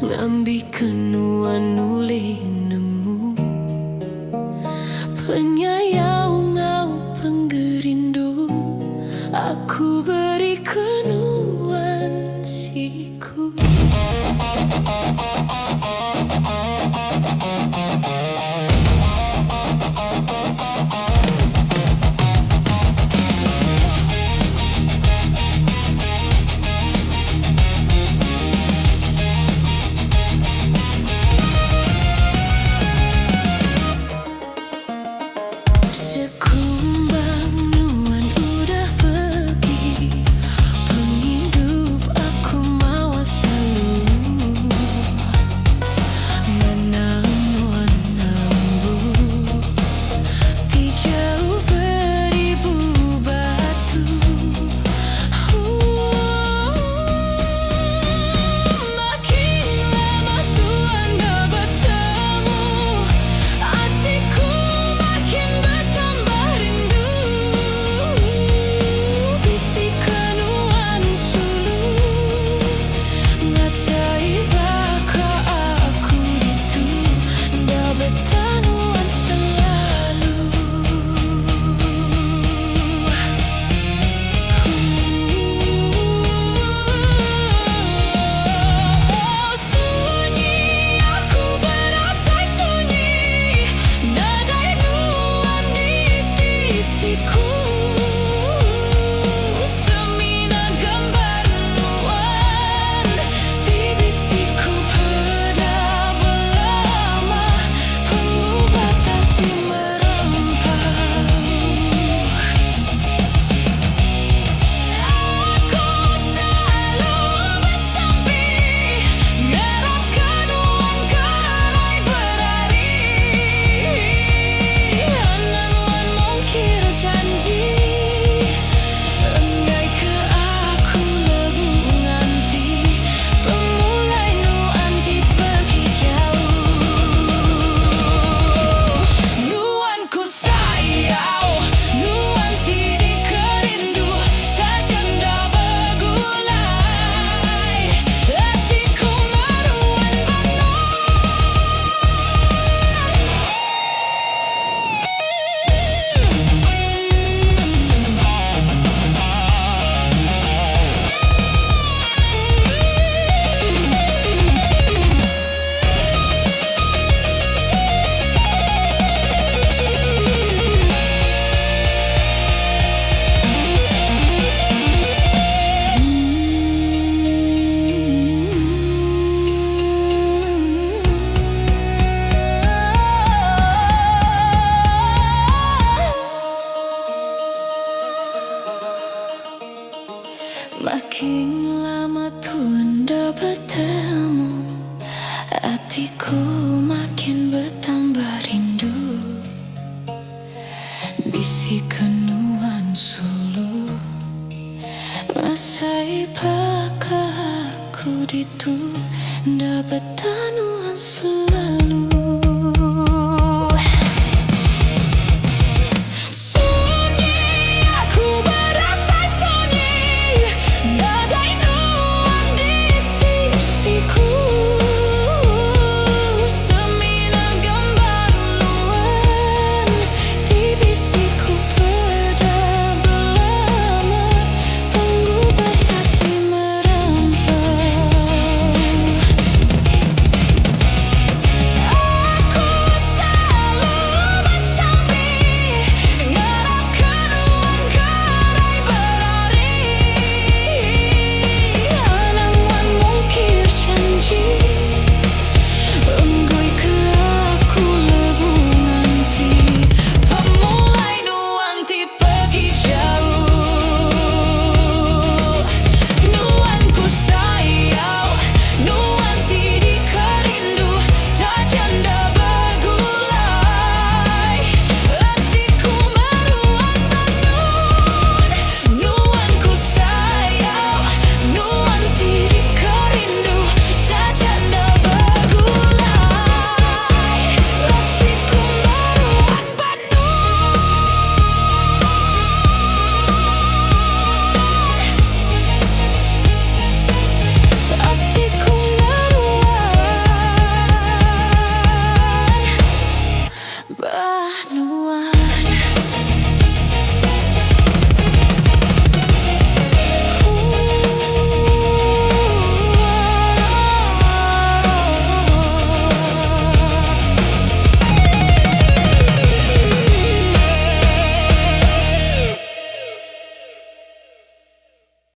ngambi kenuan nuli nemu penyayau ngau penggerindu aku beri kenuan siku. Sekumbang nuan udah pergi, penghidup aku mawa selalu menang nuan nambu di jauh beribu batu. Makin lama tuan dah bertemu, hatiku makin bertambah rindu. Bisikan nuan sulu, ngasai baka aku itu, dah bertanuan selalu. Sunyi, aku berasa sunyi, nadai nuan di tisiku. Semina gambar nuan di bisiku, peda belama pengubat hati merempau. Aku selalu bersampi, ngarapkan nuan karai berari. Anak nuan mungkir janji, enggai ke aku lebu nganti, pemulai nuan di pergi jauh. Nuan ku sayau, nuan tidak kerindu, tak janda bergulai, hatiku meruan makin lama tuan dah bertemu, hatiku makin bertambah rindu. Bisikan nuan sulu, ngasai baka aku itu, dah bertanuan selalu.